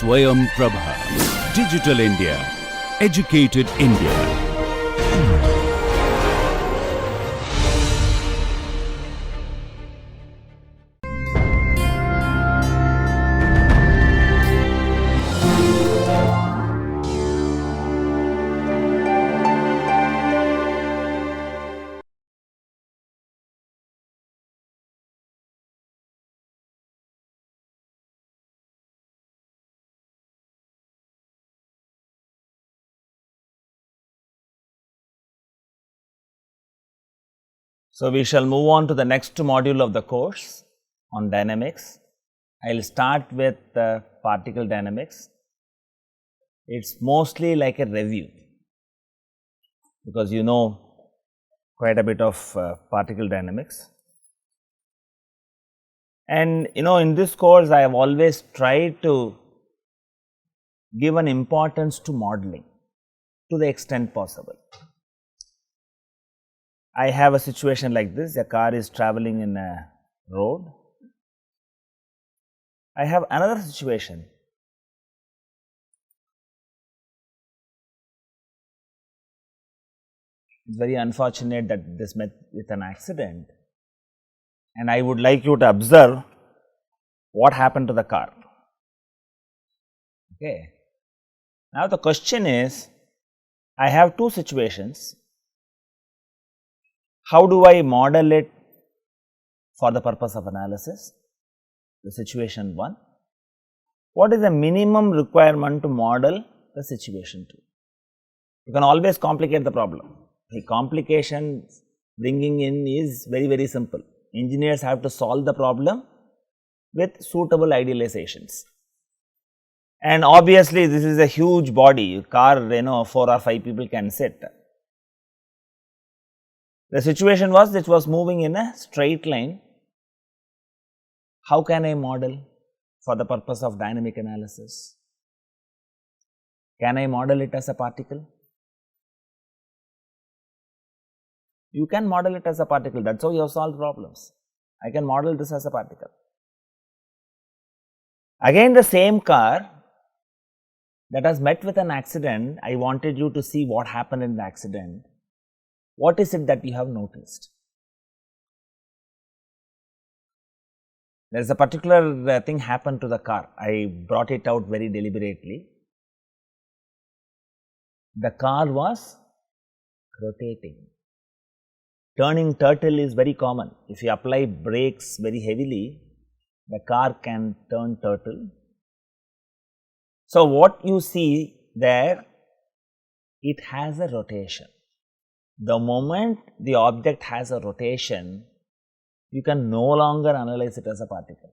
Swayam Prabha. Digital India. Educated India. So, we shall move on to the next module of the course on dynamics. I will start with particle dynamics. It is mostly like a review, because you know quite a bit of particle dynamics. And in this course I have always tried to give an importance to modeling to the extent possible. I have a situation like this: a car is traveling in a road. I have another situation. It's very unfortunate that this met with an accident, and I would like you to observe what happened to the car. Okay. Now, the question is, I have two situations. How do I model it for the purpose of analysis? The situation 1. What is the minimum requirement to model the situation 2? You can always complicate the problem. The complication bringing in is very simple. Engineers have to solve the problem with suitable idealizations. And obviously, this is a huge body, car, 4 or 5 people can sit. The situation was, it was moving in a straight line. How can I model for the purpose of dynamic analysis? Can I model it as a particle? You can model it as a particle, that is how you have solved problems. I can model this as a particle. Again, the same car that has met with an accident, I wanted you to see what happened in the accident. What is it that you have noticed? There is a particular thing happened to the car. I brought it out very deliberately. The car was rotating. Turning turtle is very common. If you apply brakes very heavily, the car can turn turtle. So, what you see there, it has a rotation. The moment the object has a rotation, you can no longer analyze it as a particle.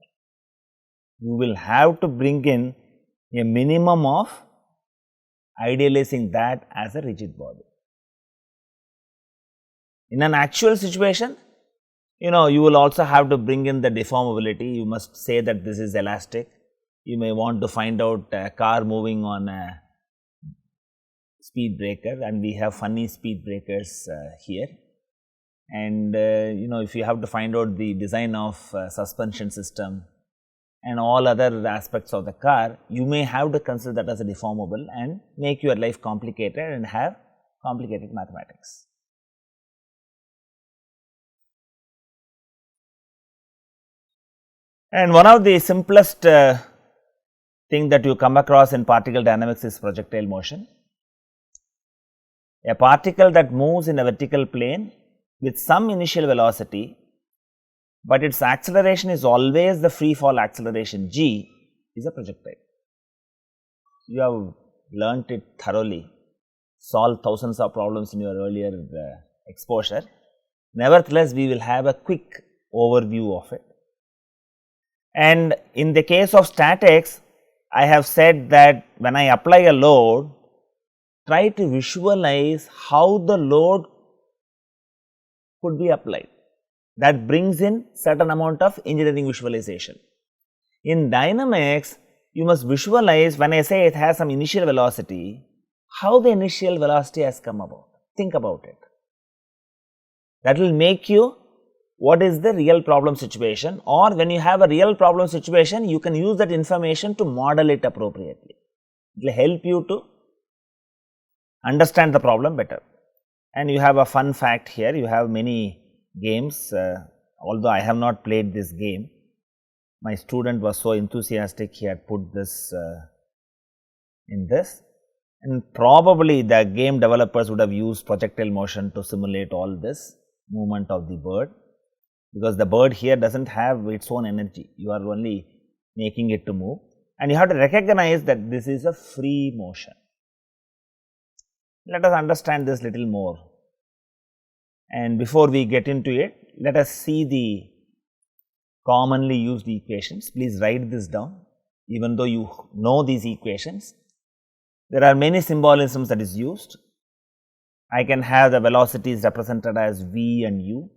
You will have to bring in a minimum of idealizing that as a rigid body. In an actual situation, you will also have to bring in the deformability. You must say that this is elastic. You may want to find out a car moving on a speed breaker, and we have funny speed breakers here. And if you have to find out the design of suspension system and all other aspects of the car, you may have to consider that as a deformable and make your life complicated and have complicated mathematics. And one of the simplest thing that you come across in particle dynamics is projectile motion. A particle that moves in a vertical plane with some initial velocity, but its acceleration is always the free fall acceleration g, is a projectile. You have learnt it thoroughly, solved thousands of problems in your earlier exposure. Nevertheless, we will have a quick overview of it. And in the case of statics, I have said that when I apply a load, try to visualize how the load could be applied. That brings in certain amount of engineering visualization. In dynamics, you must visualize, when I say it has some initial velocity, how the initial velocity has come about. Think about it. That will make you what is the real problem situation, or when you have a real problem situation, you can use that information to model it appropriately. It will help you to understand the problem better. And you have a fun fact here, you have many games, although I have not played this game. My student was so enthusiastic, he had put this in this, and probably the game developers would have used projectile motion to simulate all this movement of the bird, because the bird here does not have its own energy, you are only making it to move, and you have to recognize that this is a free motion. Let us understand this little more, and before we get into it, let us see the commonly used equations. Please write this down, even though you know these equations. There are many symbolisms that is used. I can have the velocities represented as v and u,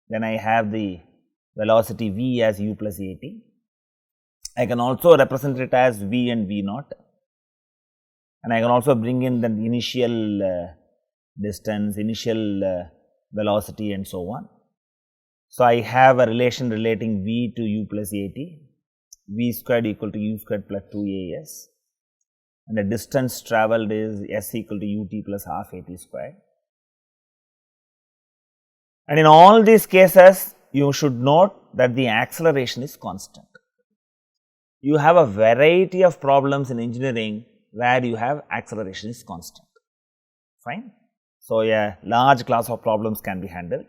then I have the velocity v as u plus at. I can also represent it as v and v naught, and I can also bring in the initial distance, initial velocity and so on. So, I have a relation relating v to u plus at, v squared equal to u squared plus 2as, and the distance travelled is s equal to ut plus half at squared. And in all these cases, you should note that the acceleration is constant. You have a variety of problems in engineering where you have acceleration is constant, fine. So, a large class of problems can be handled,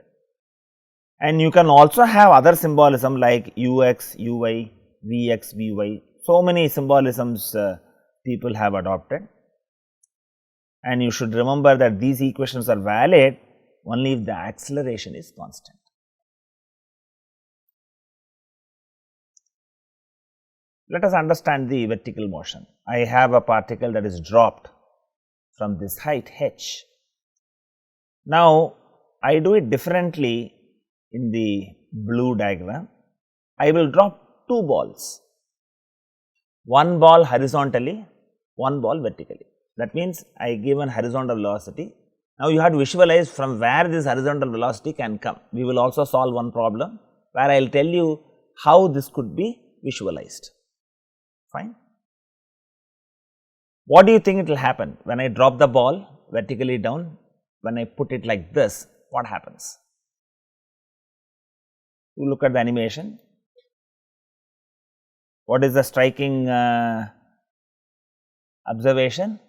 and you can also have other symbolism like ux, uy, vx, vy, so many symbolisms people have adopted, and you should remember that these equations are valid only if the acceleration is constant. Let us understand the vertical motion. I have a particle that is dropped from this height h. Now, I do it differently in the blue diagram. I will drop two balls, one ball horizontally, one ball vertically. That means, I give an horizontal velocity. Now, you have to visualize from where this horizontal velocity can come. We will also solve one problem where I will tell you how this could be visualized, fine. What do you think it will happen when I drop the ball vertically down? When I put it like this, what happens? You look at the animation. What is the striking observation?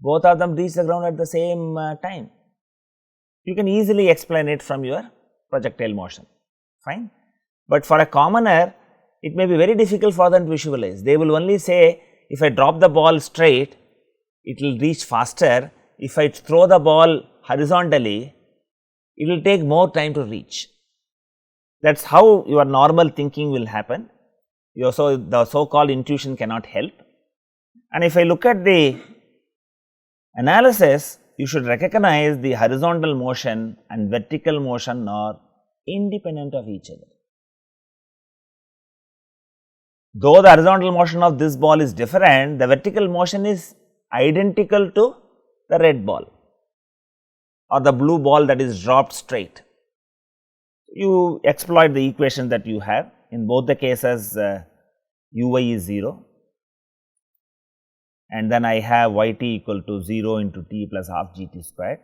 Both of them reach the ground at the same time. You can easily explain it from your projectile motion, fine. But for a commoner, it may be very difficult for them to visualize. They will only say, if I drop the ball straight, it will reach faster. If I throw the ball horizontally, it will take more time to reach. That is how your normal thinking will happen. The so-called intuition cannot help. And if I look at the analysis, you should recognize the horizontal motion and vertical motion are independent of each other. Though the horizontal motion of this ball is different, the vertical motion is identical to the red ball or the blue ball that is dropped straight. You exploit the equation that you have. In both the cases, uy is 0, and then I have yt equal to 0 into t plus half gt squared.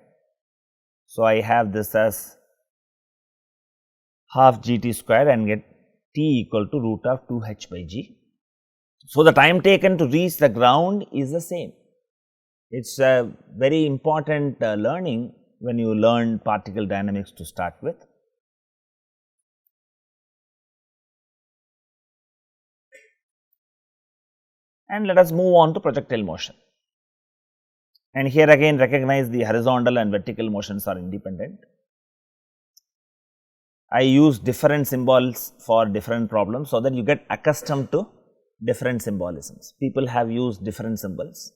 So, I have this as half gt squared and get t equal to root of 2 h by g. So, the time taken to reach the ground is the same. It is a very important learning when you learn particle dynamics to start with. And let us move on to projectile motion. And here again recognize the horizontal and vertical motions are independent. I use different symbols for different problems, so that you get accustomed to different symbolisms. People have used different symbols.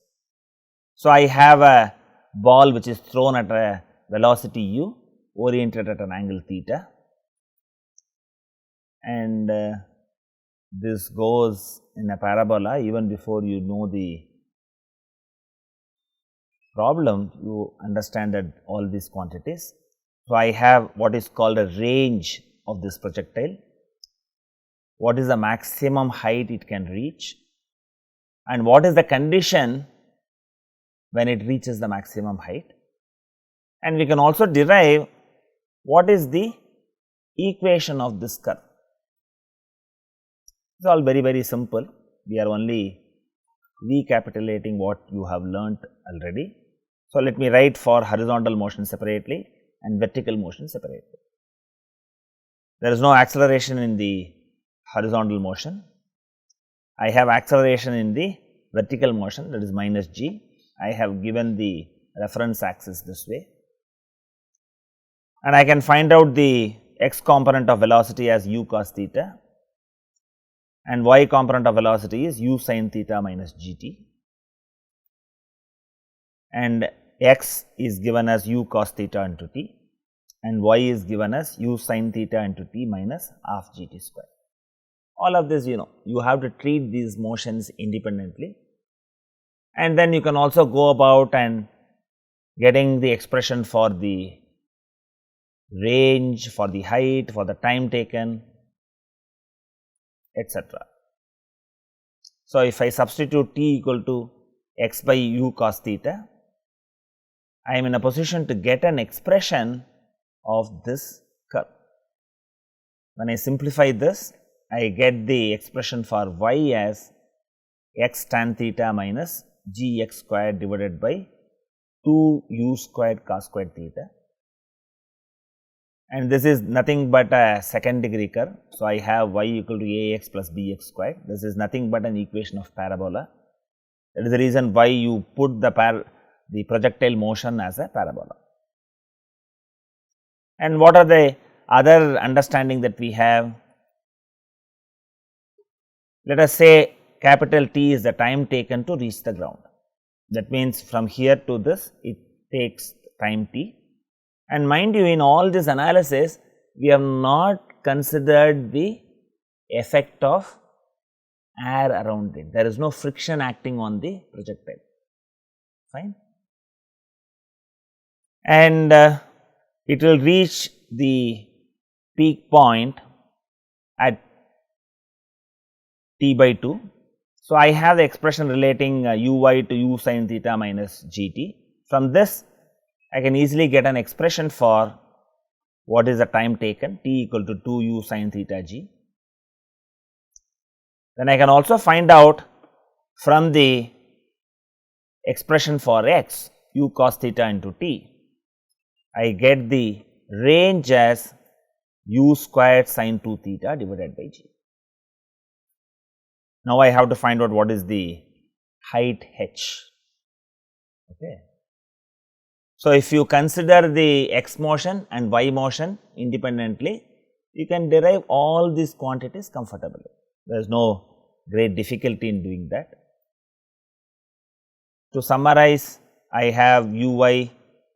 So, I have a ball which is thrown at a velocity u, oriented at an angle theta, and this goes in a parabola. Even before you know the problem, you understand that all these quantities. So, I have what is called a range of this projectile, what is the maximum height it can reach, and what is the condition when it reaches the maximum height. And we can also derive what is the equation of this curve. It is all very simple. We are only recapitulating what you have learnt already. So, let me write for horizontal motion separately and vertical motion separately. There is no acceleration in the horizontal motion. I have acceleration in the vertical motion, that is minus g. I have given the reference axis this way, and I can find out the x component of velocity as u cos theta and y component of velocity is u sin theta minus gt, and x is given as u cos theta into t and y is given as u sin theta into t minus half gt square. All of this you have to treat these motions independently, and then you can also go about and getting the expression for the range, for the height, for the time taken, etc. So, if I substitute t equal to x by u cos theta, I am in a position to get an expression of this curve. When I simplify this, I get the expression for y as x tan theta minus gx squared divided by 2 u squared cos squared theta, and this is nothing but a second degree curve. So, I have y equal to ax plus bx squared. This is nothing but an equation of parabola. That is the reason why you put the projectile motion as a parabola. And what are the other understanding that we have? Let us say capital T is the time taken to reach the ground. That means, from here to this it takes time t, and mind you, in all this analysis we have not considered the effect of air around it. There is no friction acting on the projectile, fine, and it will reach the peak point at t by 2. So, I have the expression relating uy to u sin theta minus gt. From this I can easily get an expression for what is the time taken, t equal to 2 u sin theta g. Then I can also find out from the expression for x, u cos theta into t, I get the range as u squared sin 2 theta divided by g. Now, I have to find out what is the height h. Okay. So, if you consider the x motion and y motion independently, you can derive all these quantities comfortably. There is no great difficulty in doing that. To summarize, I have uy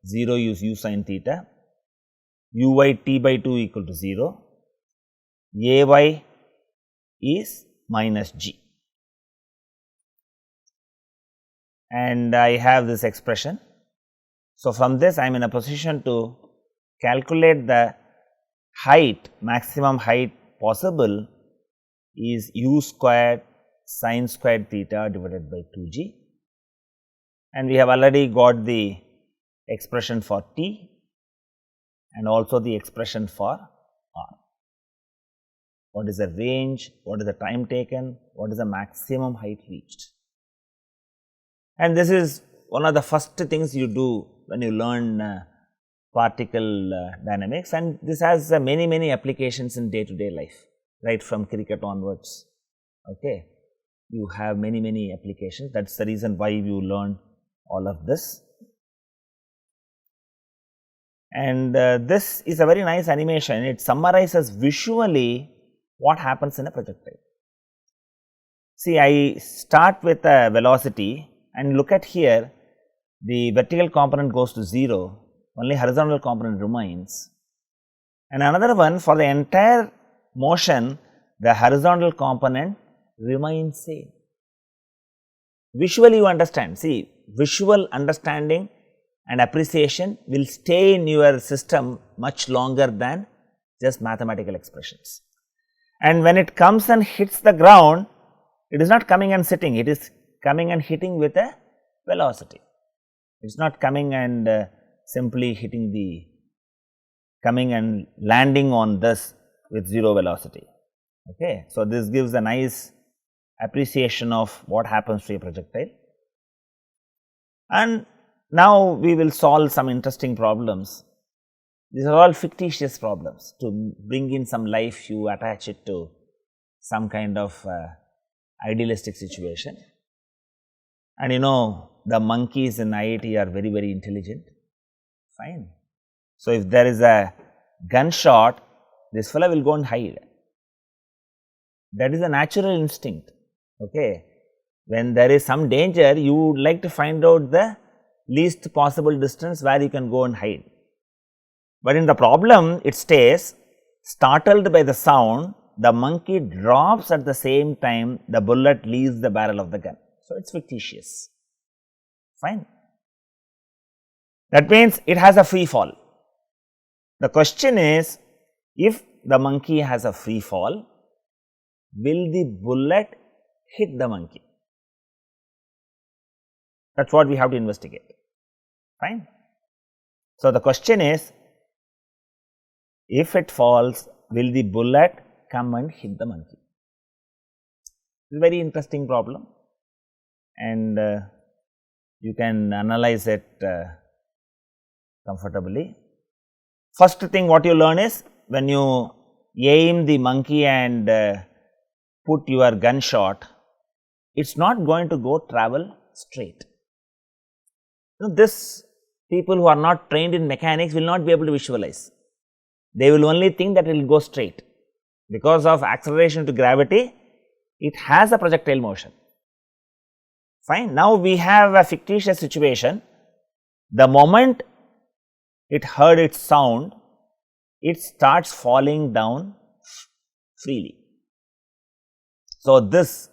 0 is u sin theta, uy t by 2 equal to 0, ay is minus g, and I have this expression. So, from this I am in a position to calculate the height, maximum height possible is u squared sin squared theta divided by 2g, and we have already got the expression for t and also the expression for r. What is the range, what is the time taken, what is the maximum height reached. And this is one of the first things you do when you learn particle dynamics, and this has many applications in day to day life, right from cricket onwards. Okay. You have many applications. That is the reason why you learn all of this. And this is a very nice animation. It summarizes visually what happens in a projectile. See, I start with a velocity and look at here, the vertical component goes to 0, only horizontal component remains, and another one for the entire motion the horizontal component remains same. Visually you understand, see, visual understanding and appreciation will stay in your system much longer than just mathematical expressions. And when it comes and hits the ground, it is not coming and sitting, it is coming and hitting with a velocity. It is not coming and simply hitting the, coming and landing on this with 0 velocity. Okay. So, this gives a nice appreciation of what happens to a projectile. And now, we will solve some interesting problems. These are all fictitious problems. To bring in some life, you attach it to some kind of idealistic situation. And you know, the monkeys in IIT are very, very intelligent, fine. So, if there is a gunshot, this fellow will go and hide. That is a natural instinct. Okay. When there is some danger, you would like to find out the least possible distance where you can go and hide. But in the problem, it stays, startled by the sound, the monkey drops at the same time the bullet leaves the barrel of the gun. So, it is fictitious, fine. That means, it has a free fall. The question is, if the monkey has a free fall, will the bullet hit the monkey? That is what we have to investigate, fine. So, the question is, if it falls, will the bullet come and hit the monkey? It is a very interesting problem, and you can analyze it comfortably. First thing what you learn is, when you aim the monkey and put your gunshot, it is not going to go travel straight. Now, this people who are not trained in mechanics will not be able to visualize. They will only think that it will go straight. Because of acceleration to gravity, it has a projectile motion, fine. Now, we have a fictitious situation. The moment it heard its sound, it starts falling down freely. So, this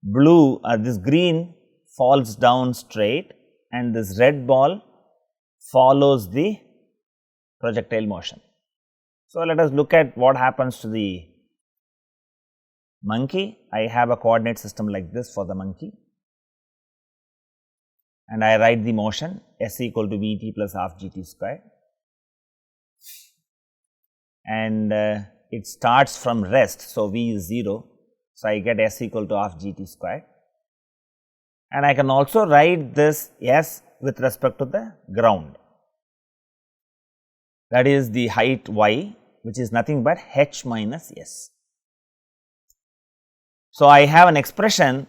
blue or this green falls down straight, and this red ball follows the projectile motion. So, let us look at what happens to the monkey. I have a coordinate system like this for the monkey, and I write the motion s equal to v t plus half g t square, and it starts from rest. So, v is 0. So, I get s equal to half g t square, and I can also write this s with respect to the ground, that is the height y, which is nothing but h minus s. So, I have an expression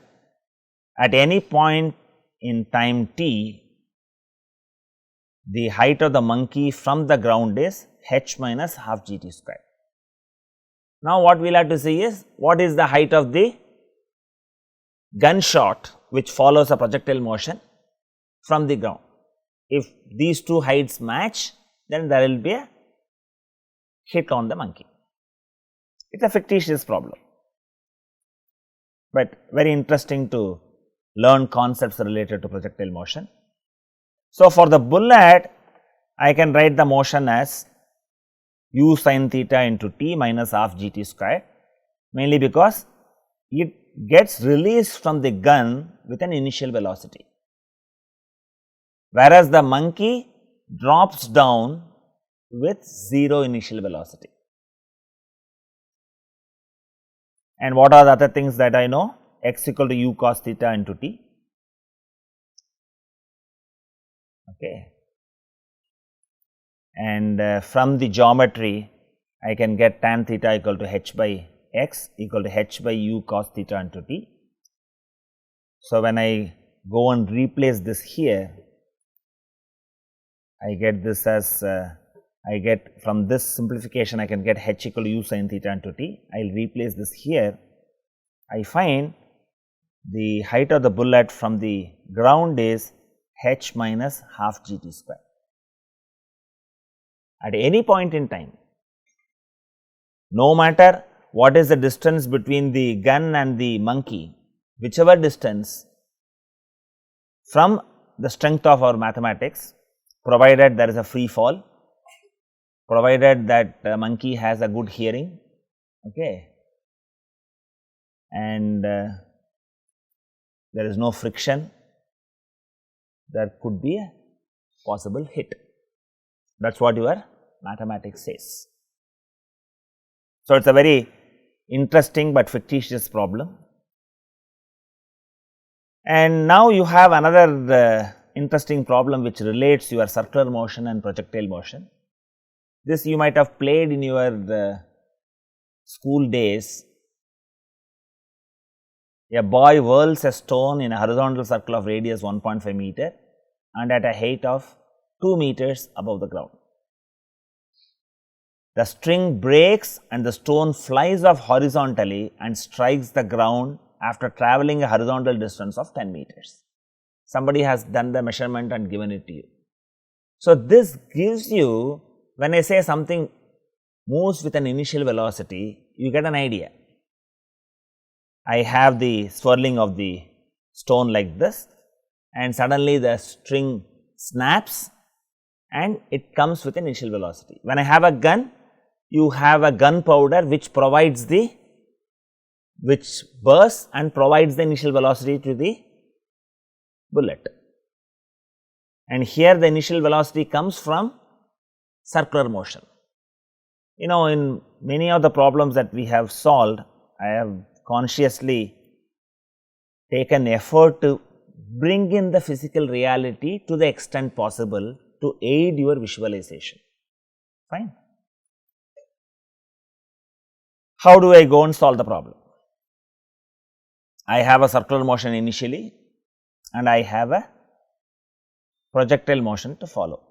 at any point in time t, the height of the monkey from the ground is h minus half g t square. Now, what we will have to see is, what is the height of the gunshot which follows a projectile motion from the ground. If these two heights match, then there will be a hit on the monkey. It is a fictitious problem, but very interesting to learn concepts related to projectile motion. So, for the bullet, I can write the motion as u sin theta into t minus half g t square, mainly because it gets released from the gun with an initial velocity, whereas the monkey drops down with 0 initial velocity. And what are the other things that I know? X equal to u cos theta into t. Okay. And from the geometry, I can get tan theta equal to h by x equal to h by u cos theta into t. So, when I go and replace this here, I get this as I get from this simplification, I can get h equal to u sin theta into t. I will replace this here. I find the height of the bullet from the ground is h minus half g t square. At any point in time, no matter what is the distance between the gun and the monkey, whichever distance, from the strength of our mathematics, provided there is a free fall, provided that monkey has a good hearing, okay, and there is no friction, there could be a possible hit. That is what your mathematics says. So, it is a very interesting but fictitious problem. And now you have another interesting problem which relates your circular motion and projectile motion. This you might have played in your school days. A boy whirls a stone in a horizontal circle of radius 1.5 meter and at a height of 2 meters above the ground. The string breaks and the stone flies off horizontally and strikes the ground after travelling a horizontal distance of 10 meters. Somebody has done the measurement and given it to you. So, this gives you, when I say something moves with an initial velocity, you get an idea. I have the swirling of the stone like this, and suddenly the string snaps and it comes with an initial velocity. When I have a gun, you have a gunpowder which provides the, which bursts and provides the initial velocity to the bullet. And here the initial velocity comes from circular motion. You know, in many of the problems that we have solved, I have consciously taken effort to bring in the physical reality to the extent possible to aid your visualization. Fine. How do I go and solve the problem? I have a circular motion initially and I have a projectile motion to follow.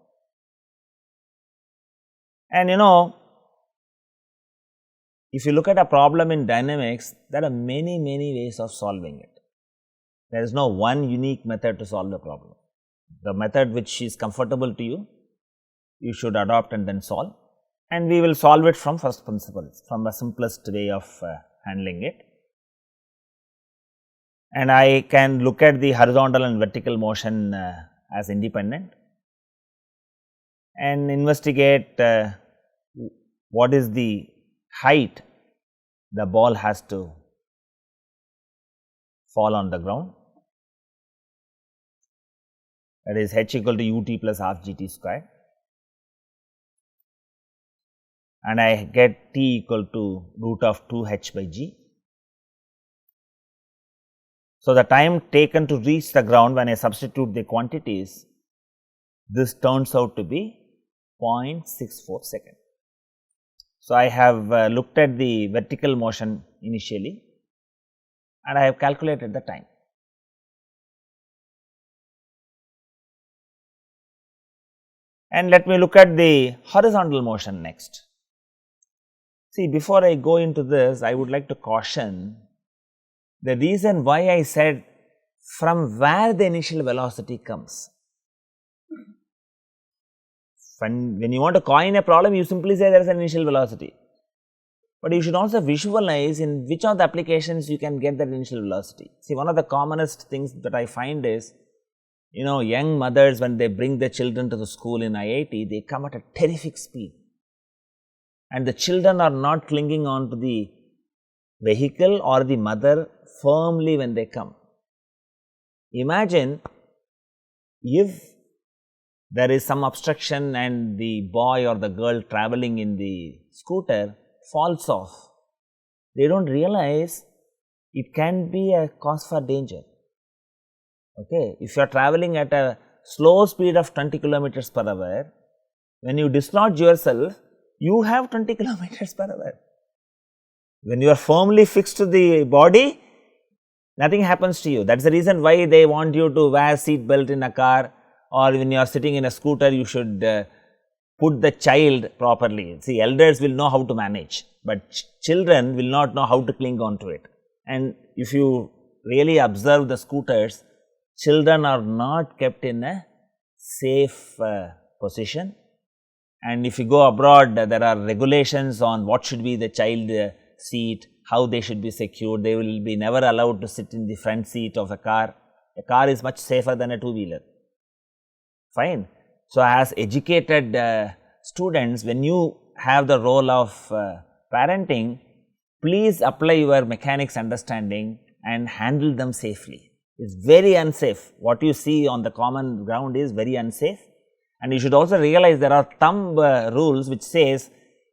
And you know, if you look at a problem in dynamics, there are many ways of solving it. There is no one unique method to solve the problem. The method which is comfortable to you, you should adopt and then solve, and we will solve it from first principles, from the simplest way of handling it. And I can look at the horizontal and vertical motion as independent and investigate what is the height the ball has to fall on the ground, that is h equal to ut plus half gt squared, and I get t equal to root of 2 h by g. So, the time taken to reach the ground when I substitute the quantities, this turns out to be 0.64 seconds. So, I have looked at the vertical motion initially and I have calculated the time. And let me look at the horizontal motion next. See, before I go into this, I would like to caution the reason why I said from where the initial velocity comes. When you want to coin a problem, you simply say there is an initial velocity, but you should also visualize in which of the applications you can get that initial velocity. See, one of the commonest things that I find is, you know, young mothers, when they bring their children to the school in IIT, they come at a terrific speed and the children are not clinging on to the vehicle or the mother firmly when they come. Imagine if there is some obstruction and the boy or the girl traveling in the scooter falls off. They do not realize it can be a cause for danger. Okay. If you are traveling at a slow speed of 20 kilometers per hour, when you dislodge yourself, you have 20 kilometers per hour. When you are firmly fixed to the body, nothing happens to you. That is the reason why they want you to wear seat belt in a car, or when you are sitting in a scooter, you should put the child properly. See, elders will know how to manage, but children will not know how to cling on to it. And if you really observe the scooters, children are not kept in a safe position. And if you go abroad, there are regulations on what should be the child seat, how they should be secured. They will be never allowed to sit in the front seat of a car. A car is much safer than a two-wheeler. Fine. So, as educated students, when you have the role of parenting, please apply your mechanics understanding and handle them safely. It is very unsafe. What you see on the common ground is very unsafe, and you should also realize there are thumb rules which says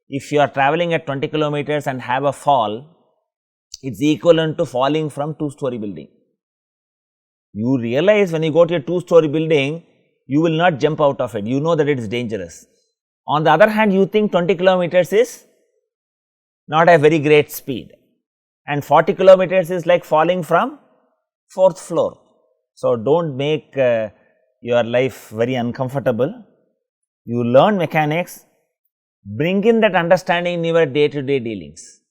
if you are traveling at 20 kilometers and have a fall, it is equivalent to falling from 2-story building. You realize when you go to a 2-story building, you will not jump out of it, you know that it is dangerous. On the other hand, you think 20 kilometers is not a very great speed, and 40 kilometers is like falling from 4th floor. So, do not make your life very uncomfortable. You learn mechanics, bring in that understanding in your day to day dealings.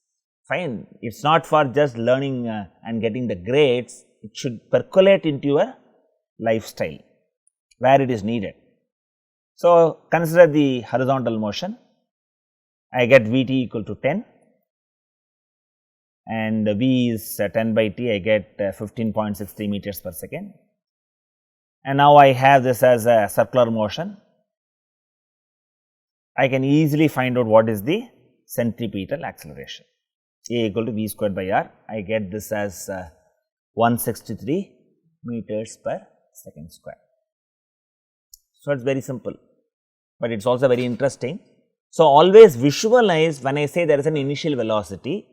Fine, it is not for just learning and getting the grades, it should percolate into your lifestyle where it is needed. So, consider the horizontal motion. I get Vt equal to 10 and V is 10 by T, I get 15.63 meters per second. And now I have this as a circular motion. I can easily find out what is the centripetal acceleration. A equal to V squared by R. I get this as 163 meters per second square. So, it is very simple, but it is also very interesting. So, always visualize when I say there is an initial velocity,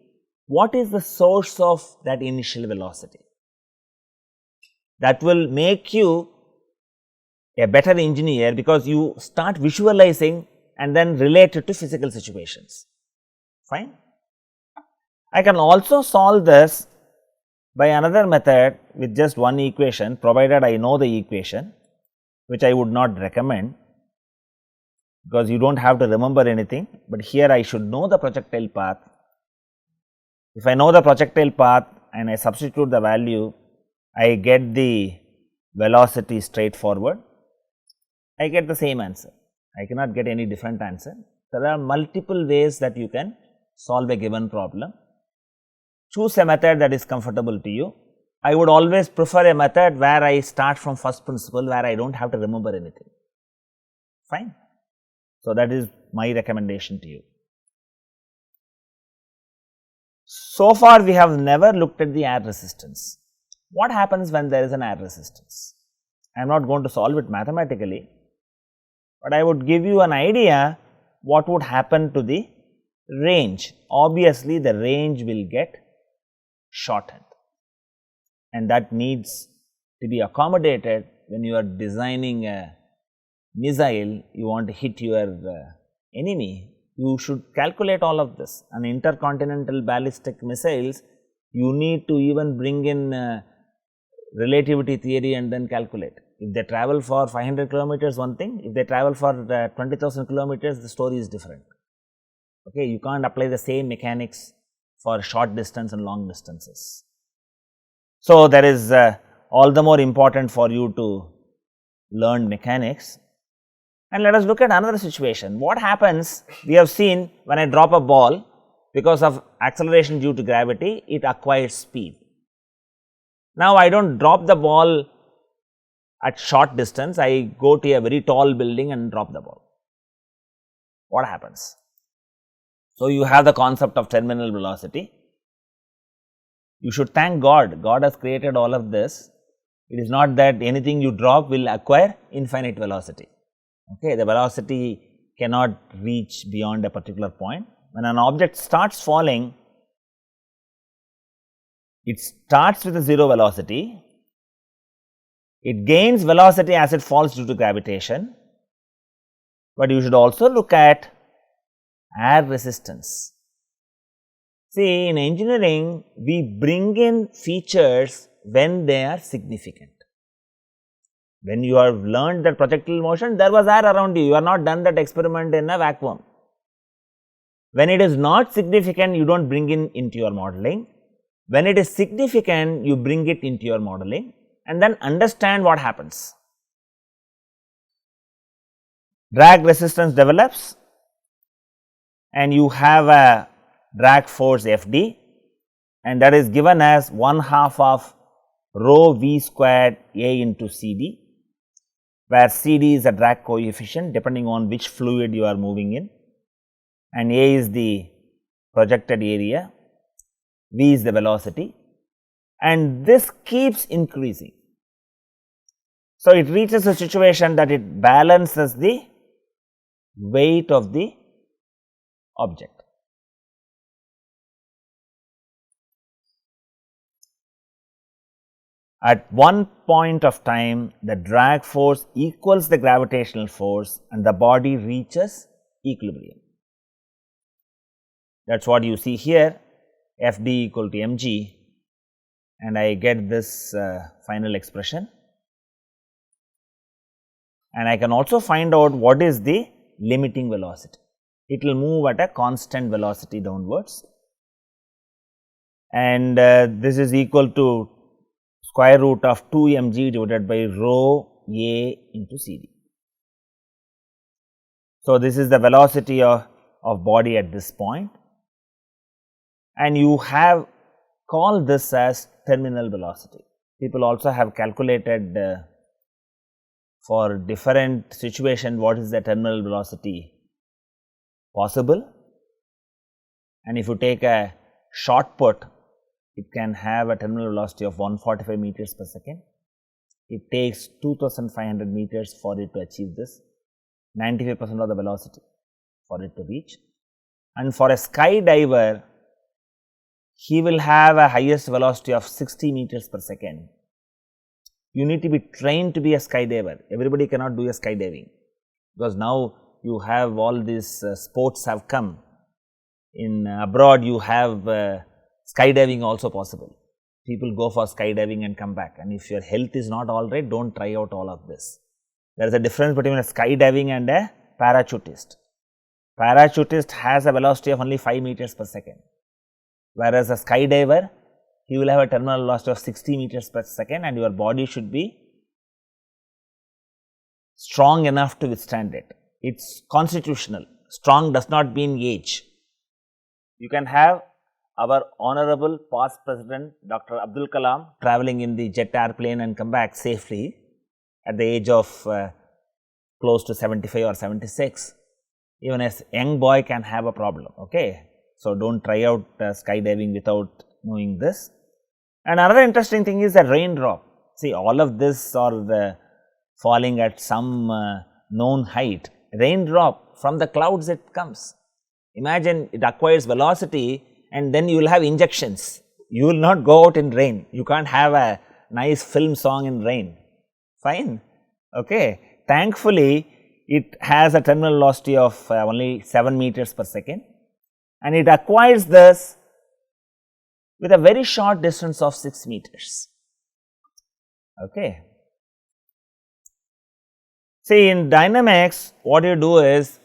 what is the source of that initial velocity? That will make you a better engineer, because you start visualizing and then relate it to physical situations. Fine. I can also solve this by another method with just one equation, provided I know the equation, which I would not recommend, because you do not have to remember anything, but here I should know the projectile path. If I know the projectile path and I substitute the value, I get the velocity straightforward, I get the same answer. I cannot get any different answer. There are multiple ways that you can solve a given problem. Choose a method that is comfortable to you. I would always prefer a method where I start from first principle, where I do not have to remember anything. Fine. So, that is my recommendation to you. So far, we have never looked at the air resistance. What happens when there is an air resistance? I am not going to solve it mathematically, but I would give you an idea what would happen to the range. Obviously, the range will get shortened, and that needs to be accommodated when you are designing a missile. You want to hit your enemy, you should calculate all of this. And intercontinental ballistic missiles, you need to even bring in relativity theory and then calculate. If they travel for 500 kilometers, one thing; if they travel for 20,000 kilometers, the story is different. Okay, you can't apply the same mechanics for short distance and long distances. So, there is all the more important for you to learn mechanics. And let us look at another situation. What happens? We have seen when I drop a ball, because of acceleration due to gravity, it acquires speed. Now, I do not drop the ball at short distance, I go to a very tall building and drop the ball. What happens? So, you have the concept of terminal velocity. You should thank God. God has created all of this. It is not that anything you drop will acquire infinite velocity. Okay, the velocity cannot reach beyond a particular point. When an object starts falling, it starts with a 0 velocity. It gains velocity as it falls due to gravitation, but you should also look at air resistance. See, in engineering, we bring in features when they are significant. When you have learned that projectile motion, there was air around you, you have not done that experiment in a vacuum. When it is not significant, you do not bring it into your modeling. When it is significant, you bring it into your modeling and then understand what happens. Drag resistance develops and you have a drag force Fd, and that is given as 1/2 of rho v squared A into Cd. where CD is the drag coefficient depending on which fluid you are moving in, and A is the projected area, V is the velocity, and this keeps increasing. So, it reaches a situation that it balances the weight of the object. At one point of time, the drag force equals the gravitational force and the body reaches equilibrium. That is what you see here, Fd equal to mg, and I get this final expression. And I can also find out what is the limiting velocity. It will move at a constant velocity downwards, and this is equal to square root of 2 mg divided by rho a into CD. So, this is the velocity of body at this point, and you have called this as terminal velocity. People also have calculated for different situation what is the terminal velocity possible, and if you take a short put, it can have a terminal velocity of 145 meters per second. It takes 2500 meters for it to achieve this, 95% of the velocity for it to reach. And for a skydiver, he will have a highest velocity of 60 meters per second. You need to be trained to be a skydiver. Everybody cannot do a skydiving, because now you have all these sports have come. In abroad, you have skydiving also possible. People go for skydiving and come back, and if your health is not all right, do not try out all of this. There is a difference between a skydiving and a parachutist. Parachutist has a velocity of only 5 meters per second, whereas a skydiver, he will have a terminal velocity of 60 meters per second, and your body should be strong enough to withstand it. It is constitutional. Strong does not mean age. You can have our honorable past president Dr. Abdul Kalam travelling in the jet airplane and come back safely at the age of close to 75 or 76. Even a young boy can have a problem. Okay? So, do not try out skydiving without knowing this. And another interesting thing is the raindrop. See, all of this are falling at some known height. Raindrop from the clouds it comes. Imagine it acquires velocity, and then you will have injections. You will not go out in rain. You can't have a nice film song in rain. Fine. Okay. Thankfully, it has a terminal velocity of only 7 meters per second, and it acquires this with a very short distance of 6 meters. Okay. See, in dynamics, what you do is,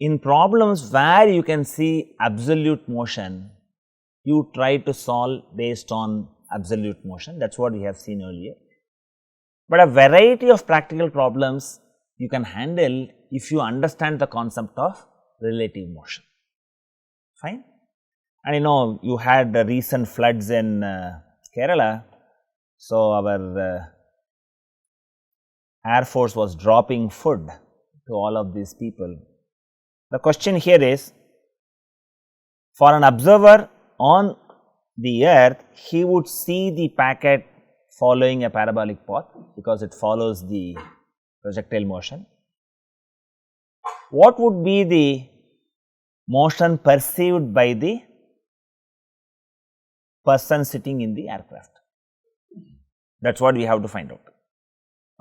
in problems where you can see absolute motion, you try to solve based on absolute motion. That is what we have seen earlier. But a variety of practical problems you can handle if you understand the concept of relative motion. Fine. And you know, you had the recent floods in Kerala. So, our Air Force was dropping food to all of these people. The question here is, for an observer on the earth, he would see the packet following a parabolic path because it follows the projectile motion. What would be the motion perceived by the person sitting in the aircraft? That is what we have to find out.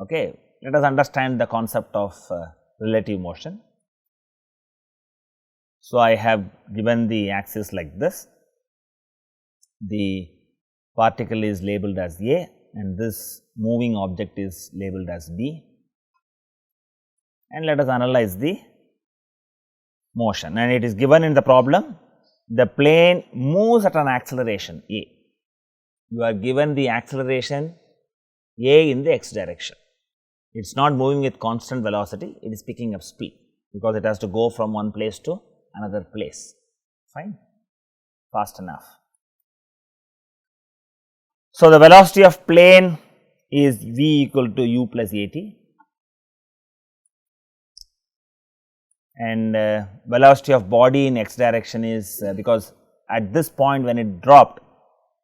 Okay. Let us understand the concept of relative motion. So, I have given the axis like this. The particle is labeled as A, and this moving object is labeled as B. And let us analyze the motion, and it is given in the problem. The plane moves at an acceleration A. You are given the acceleration A in the x direction. It is not moving with constant velocity, it is picking up speed, because it has to go from one place to another place. Fine, fast enough. So, the velocity of plane is v equal to u plus at. and velocity of body in x direction is because at this point when it dropped,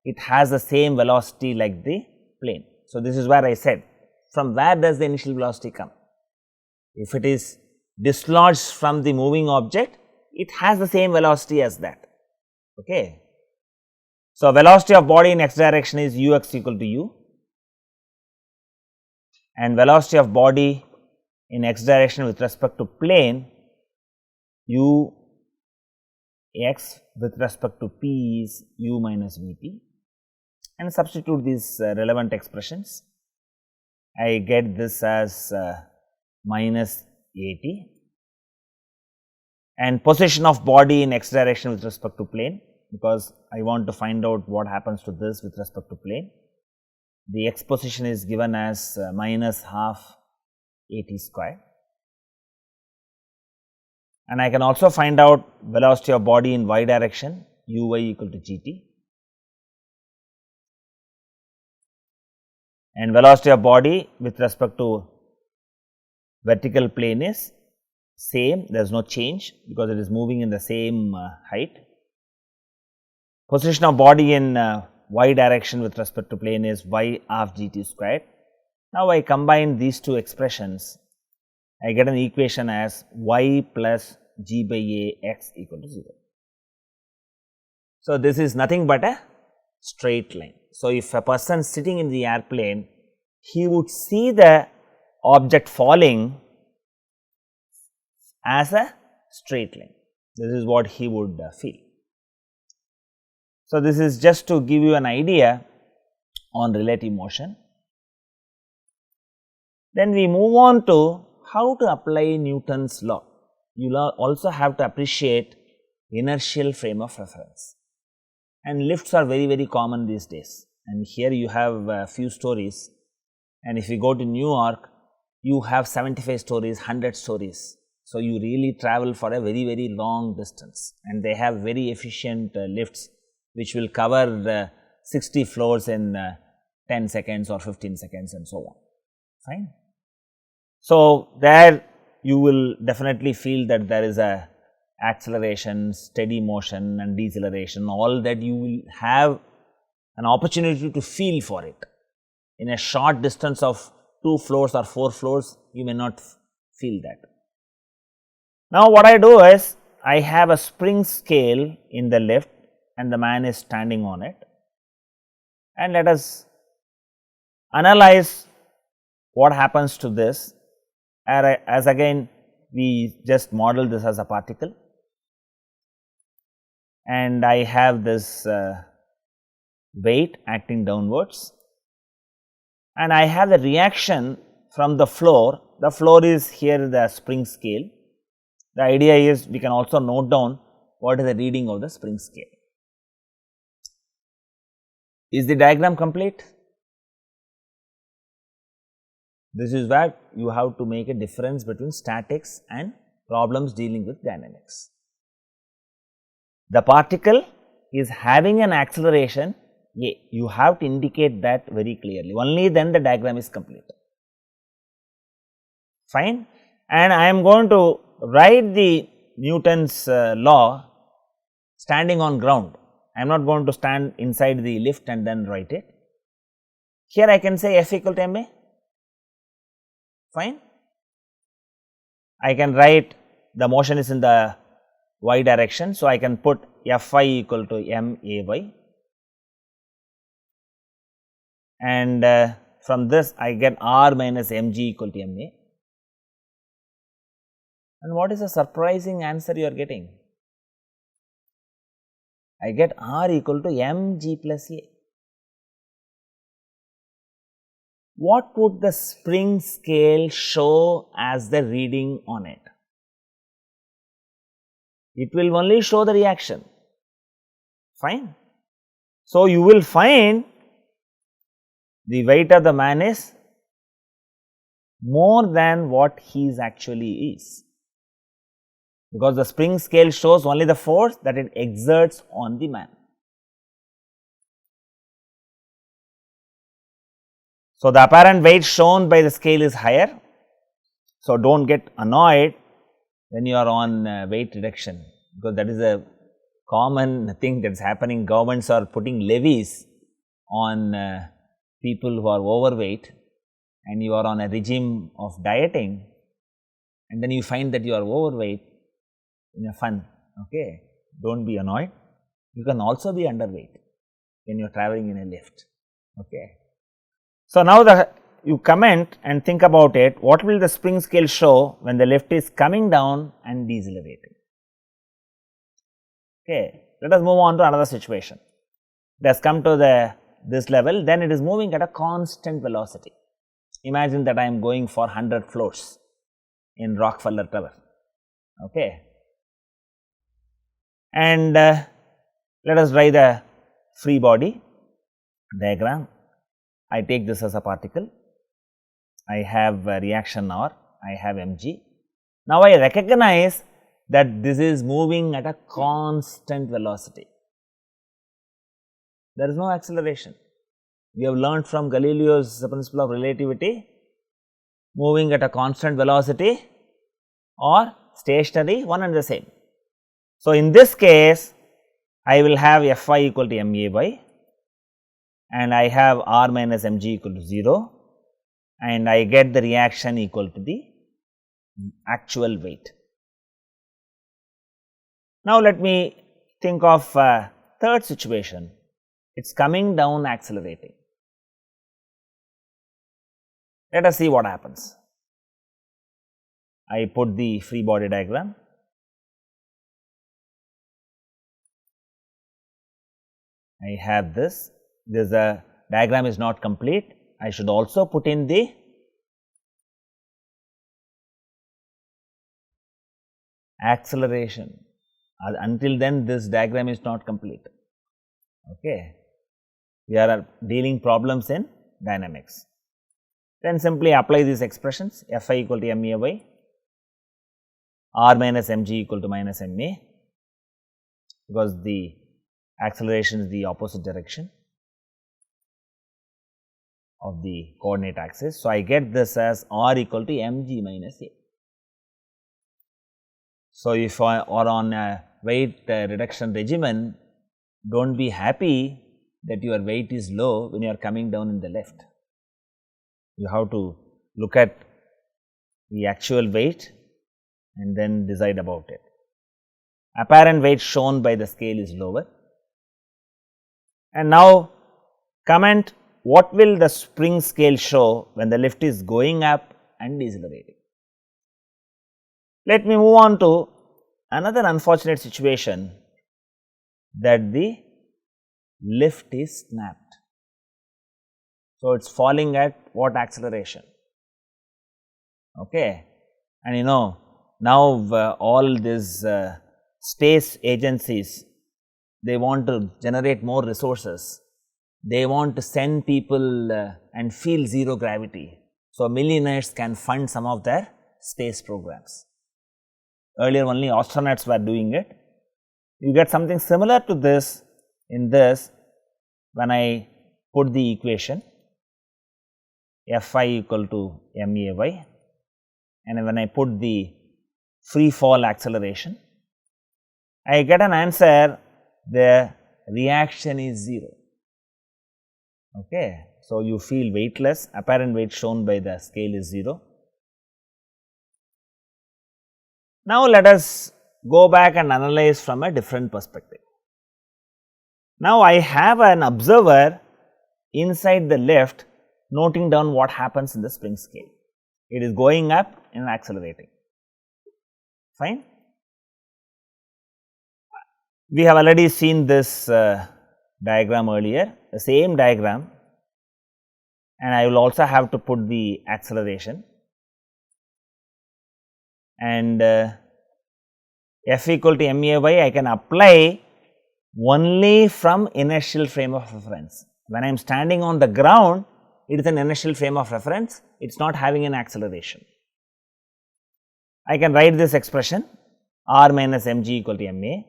it has the same velocity like the plane. So, this is where I said from where does the initial velocity come? If it is dislodged from the moving object, it has the same velocity as that. Okay. So, velocity of body in x direction is ux equal to u, and velocity of body in x direction with respect to plane u x with respect to p is u minus v t, and substitute these relevant expressions. I get this as minus a t, and position of body in x direction with respect to plane, because I want to find out what happens to this with respect to plane. The x position is given as minus half a t square, and I can also find out velocity of body in y direction u y equal to g t, and velocity of body with respect to vertical plane is same, there is no change because it is moving in the same height. Position of body in y direction with respect to plane is y half g t squared. Now, I combine these two expressions, I get an equation as y plus g by a x equal to 0. So, this is nothing but a straight line. So, if a person sitting in the airplane, he would see the object falling as a straight line. This is what he would feel. So, this is just to give you an idea on relative motion. Then we move on to how to apply Newton's law. You will also have to appreciate inertial frame of reference, and lifts are very common these days, and here you have a few stories, and if you go to New York, you have 75 stories, 100 stories. So, you really travel for a very long distance, and they have very efficient lifts which will cover 60 floors in 10 seconds or 15 seconds and so on, fine. So, there you will definitely feel that there is a acceleration, steady motion and deceleration, all that you will have an opportunity to feel for it. In a short distance of 2 floors or 4 floors, you may not feel that. Now, what I do is, I have a spring scale in the lift and the man is standing on it, and let us analyze what happens to this, as again we just model this as a particle, and I have this weight acting downwards, and I have the reaction from the floor. The floor is here the spring scale. The idea is we can also note down what is the reading of the spring scale. Is the diagram complete? This is where you have to make a difference between statics and problems dealing with dynamics. The particle is having an acceleration a, you have to indicate that very clearly, only then the diagram is complete, fine. And I am going to write the Newton's law standing on ground. I am not going to stand inside the lift and then write it. Here I can say F equal to ma, fine. I can write the motion is in the y direction. So, I can put Fi equal to m a y, and from this I get r minus m g equal to m a. And what is the surprising answer you are getting? I get r equal to m g plus a. What would the spring scale show as the reading on it? It will only show the reaction, fine. So, you will find the weight of the man is more than what he is actually is, because the spring scale shows only the force that it exerts on the man. So, the apparent weight shown by the scale is higher. So, do not get annoyed when you are on weight reduction, because that is a common thing that is happening. Governments are putting levies on people who are overweight, and you are on a regime of dieting, and then you find that you are overweight in a fun. Okay, don't be annoyed. You can also be underweight when you are traveling in a lift. Okay. So, now you comment and think about it, what will the spring scale show when the lift is coming down and decelerating? Okay. Let us move on to another situation. It has come to this level, then it is moving at a constant velocity. Imagine that I am going for 100 floors in Rockefeller Tower. Okay. And let us draw the free body diagram. I take this as a particle, I have a reaction R, I have mg. Now, I recognize that this is moving at a constant velocity. There is no acceleration. We have learned from Galileo's principle of relativity, moving at a constant velocity or stationary, one and the same. So, in this case, I will have Fi equal to ma by, and I have R minus mg equal to 0, and I get the reaction equal to the actual weight. Now, let me think of a third situation. It is coming down accelerating. Let us see what happens. I put the free body diagram. I have this. The diagram is not complete. I should also put in the acceleration. Until then, this diagram is not complete. Okay. We are dealing problems in dynamics. Then simply apply these expressions, Fi equal to ma by, R minus mg equal to minus ma, because the acceleration is the opposite direction of the coordinate axis. So, I get this as R equal to mg minus a. So, if I are on a weight reduction regimen, do not be happy that your weight is low when you are coming down in the lift. You have to look at the actual weight and then decide about it. Apparent weight shown by the scale is lower. And now, comment what will the spring scale show when the lift is going up and decelerating. Let me move on to another unfortunate situation, that the lift is snapped. So, it is falling at what acceleration? Okay. And you know, now all these space agencies, they want to generate more resources. They want to send people and feel zero gravity. So, millionaires can fund some of their space programs. Earlier only astronauts were doing it. You get something similar to this in this when I put the equation Fi equal to ma by, and when I put the free fall acceleration, I get an answer, the reaction is 0. Okay. So, you feel weightless, apparent weight shown by the scale is 0. Now, let us go back and analyze from a different perspective. Now, I have an observer inside the lift noting down what happens in the spring scale. It is going up and accelerating, fine. We have already seen this diagram earlier, the same diagram, and I will also have to put the acceleration, and F equal to ma by I can apply only from inertial frame of reference. When I am standing on the ground, it is an inertial frame of reference, it is not having an acceleration. I can write this expression R minus mg equal to ma,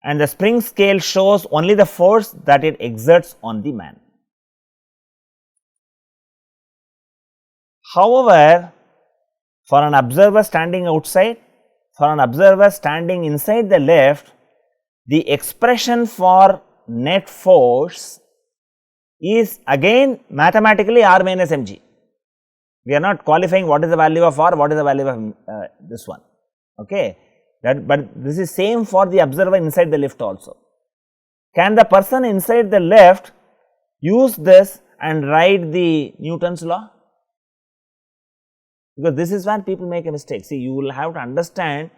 and the spring scale shows only the force that it exerts on the man. However, For an observer standing outside, for an observer standing inside the lift, the expression for net force is again mathematically R minus mg. We are not qualifying what is the value of R, what is the value of this one. Okay. But this is same for the observer inside the lift also. Can the person inside the lift use this and write the Newton's law? Because this is when people make a mistake. See, you will have to understand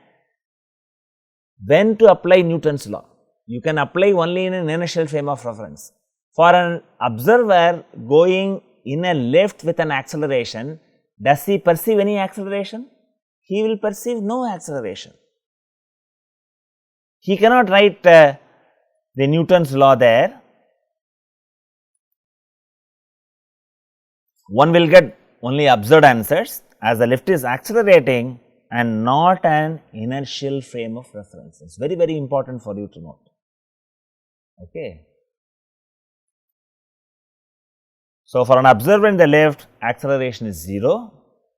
when to apply Newton's law. You can apply only in an inertial frame of reference. For an observer going in a lift with an acceleration, does he perceive any acceleration? He will perceive no acceleration. He cannot write the Newton's law there. One will get only absurd answers as the lift is accelerating and not an inertial frame of reference. It is very, very important for you to note. Okay. So, for an observer in the lift, acceleration is 0.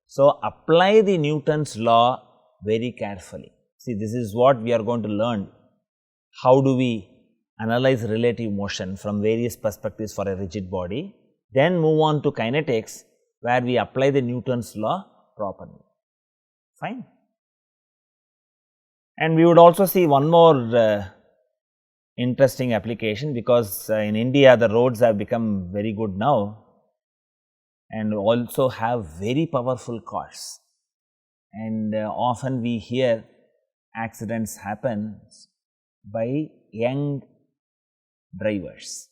So, apply the Newton's law very carefully. See, this is what we are going to learn. How do we analyze relative motion from various perspectives for a rigid body, then move on to kinetics where we apply the Newton's law properly. Fine. And we would also see one more interesting application, because in India the roads have become very good now and also have very powerful cars, and often we hear accidents happen by young drivers.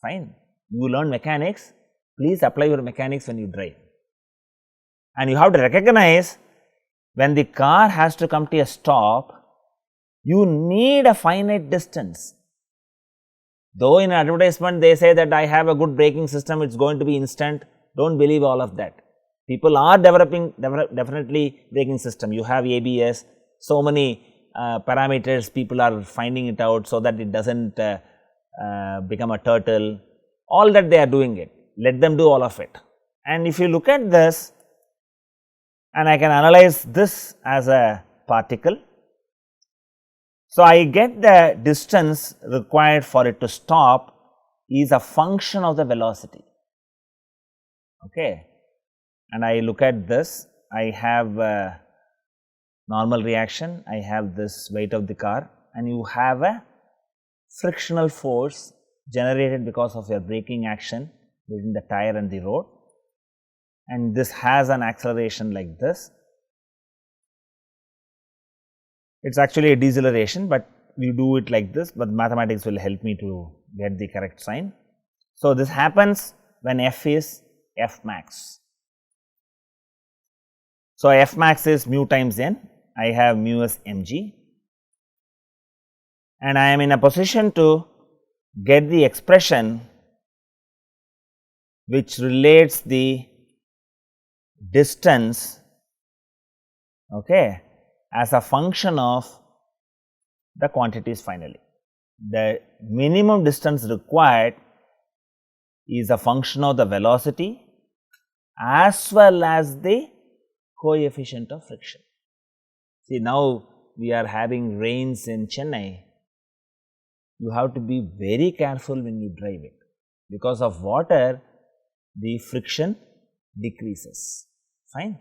Fine. You learn mechanics, please apply your mechanics when you drive. And you have to recognize when the car has to come to a stop, you need a finite distance. Though in advertisement they say that I have a good braking system, it is going to be instant, do not believe all of that. People are developing definitely braking system. You have ABS, so many parameters people are finding it out so that it does not become a turtle. All that they are doing it, let them do all of it. And if you look at this, and I can analyze this as a particle. So, I get the distance required for it to stop is a function of the velocity. Okay. And I look at this, I have a normal reaction, I have this weight of the car, and you have a frictional force generated because of your braking action between the tire and the road, and this has an acceleration like this. It is actually a deceleration, but we do it like this, but mathematics will help me to get the correct sign. So, this happens when F is F max. So, F max is mu times n, I have mu as mg, and I am in a position to get the expression which relates the distance, okay, as a function of the quantities finally. The minimum distance required is a function of the velocity as well as the coefficient of friction. See, now we are having rains in Chennai. You have to be very careful when you drive it. Because of water, the friction decreases. Fine.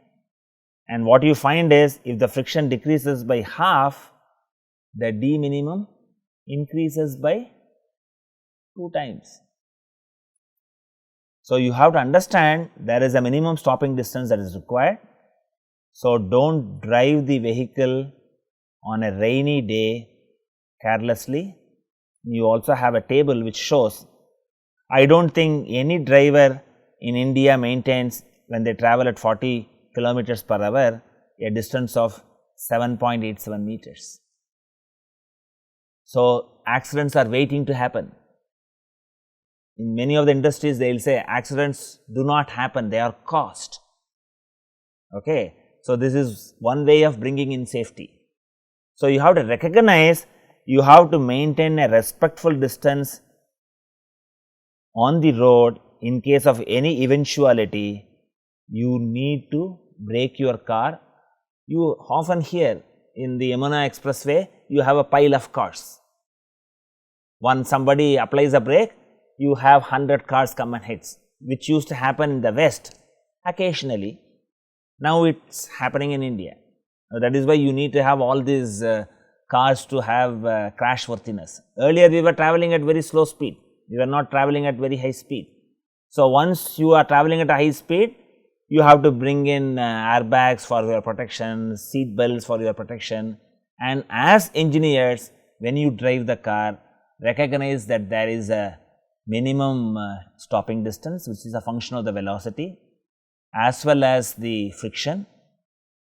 And what you find is, if the friction decreases by half, the d minimum increases by 2 times. So, you have to understand there is a minimum stopping distance that is required. So, do not drive the vehicle on a rainy day carelessly. You also have a table which shows, I do not think any driver in India maintains, when they travel at 40 kilometers per hour, a distance of 7.87 meters. So, accidents are waiting to happen. In many of the industries, they will say accidents do not happen, they are caused. Okay. So, this is one way of bringing in safety. So, you have to recognize, you have to maintain a respectful distance on the road. In case of any eventuality, you need to brake your car, you often hear in the Yamuna Expressway, you have a pile of cars. Once somebody applies a brake, you have 100 cars come and hits, which used to happen in the West occasionally. Now it's happening in India. That is why you need to have all these cars to have crash worthiness. Earlier we were traveling at very slow speed, we were not traveling at very high speed. So once you are traveling at a high speed, you have to bring in airbags for your protection, seat belts for your protection, and as engineers, when you drive the car, recognize that there is a minimum stopping distance, which is a function of the velocity, as well as the friction,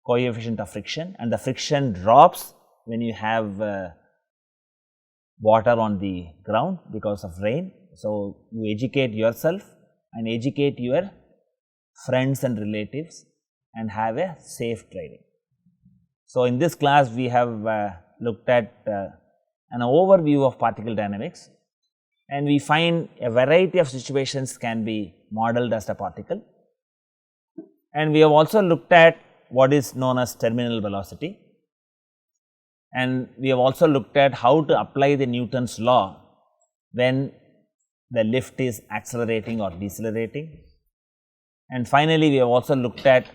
coefficient of friction, and the friction drops when you have water on the ground because of rain. So, you educate yourself and educate your friends and relatives and have a safe driving. So, in this class we have looked at an overview of particle dynamics, and we find a variety of situations can be modeled as a particle, and we have also looked at what is known as terminal velocity, and we have also looked at how to apply the Newton's law when the lift is accelerating or decelerating. And finally, we have also looked at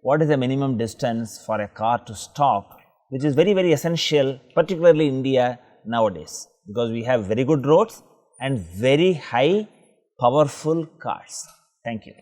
what is the minimum distance for a car to stop, which is very, very essential, particularly in India nowadays, because we have very good roads and very high powerful cars. Thank you.